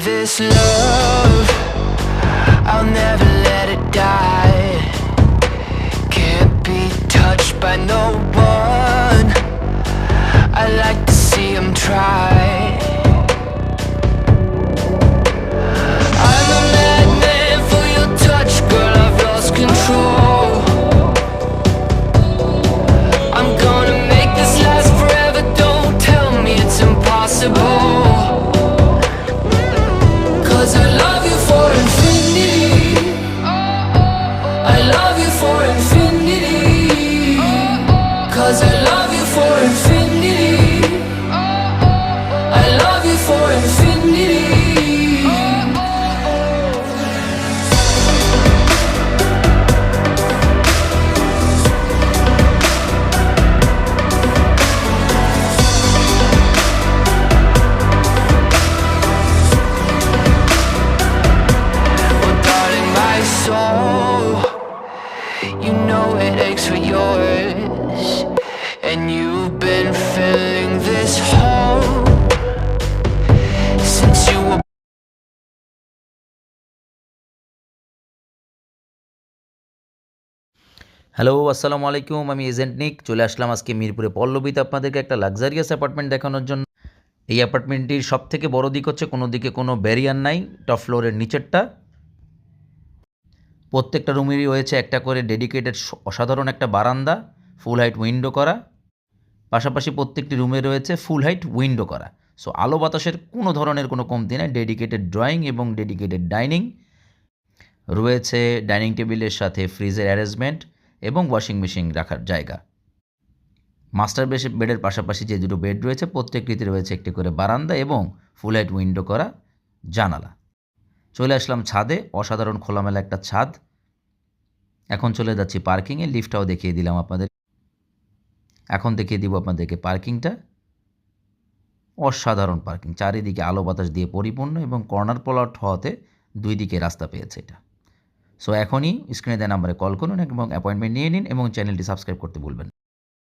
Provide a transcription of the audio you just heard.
this love, I'll never let it die. Can't be touched by no one, I like to see them try. I'm a madman for your touch, girl, I've lost control. I'm gonna make this last forever, don't tell me it's impossible. Cause I love you for infinity, I love you for infinity. Cause I love you for infinity, I love you for infinity. You know it aches for yours, and you've been filling this hole since you were. Hello, আসসালামু আলাইকুম। আমি agent নিক চলে আসলাম আজকে মিরপুরে পল্লবীতে আপনাদেরকে একটা luxurious apartment দেখানোর জন্য। এই অ্যাপার্টমেন্টটির সবথেকে বড় দিক হচ্ছে কোনো দিকে কোনো ব্যারিয়ার নাই, টপ ফ্লোরের নিচেরটা। প্রত্যেকটা রুমেরই রয়েছে একটা করে ডেডিকেটেড অসাধারণ একটা বারান্দা, ফুল হাইট উইন্ডো করা। পাশাপাশি প্রত্যেকটি রুমে রয়েছে ফুল হাইট উইন্ডো করা। সো আলো বাতাসের কোনো ধরনের কোনো কমতি নেই। ডেডিকেটেড ড্রয়িং এবং ডেডিকেটেড ডাইনিং রয়েছে, ডাইনিং টেবিলের সাথে ফ্রিজের অ্যারেঞ্জমেন্ট এবং ওয়াশিং মেশিন রাখার জায়গা। মাস্টার বেডের পাশাপাশি যে দুটো বেড রয়েছে প্রত্যেকটিতে রয়েছে একটি করে বারান্দা এবং ফুল হাইট উইন্ডো করা জানালা। চলে আসলাম ছাদে, অসাধারণ খোলামেলা একটা ছাদ। এখন চলে যাচ্ছি পার্কিংয়ে, লিফটটাও দেখিয়ে দিলাম আপনাদের। এখন দেখিয়ে দিব আপনাদেরকে পার্কিংটা। অসাধারণ পার্কিং, চারিদিকে আলো বাতাস দিয়ে পরিপূর্ণ এবং কর্নার প্লট হওয়াতে দুই দিকে রাস্তা পেয়েছে এটা। সো এখনই স্ক্রিনে দেওয়া নাম্বারে কল করুন এবং অ্যাপয়েন্টমেন্ট নিয়ে নিন এবং চ্যানেলটি সাবস্ক্রাইব করতে ভুলবেন না।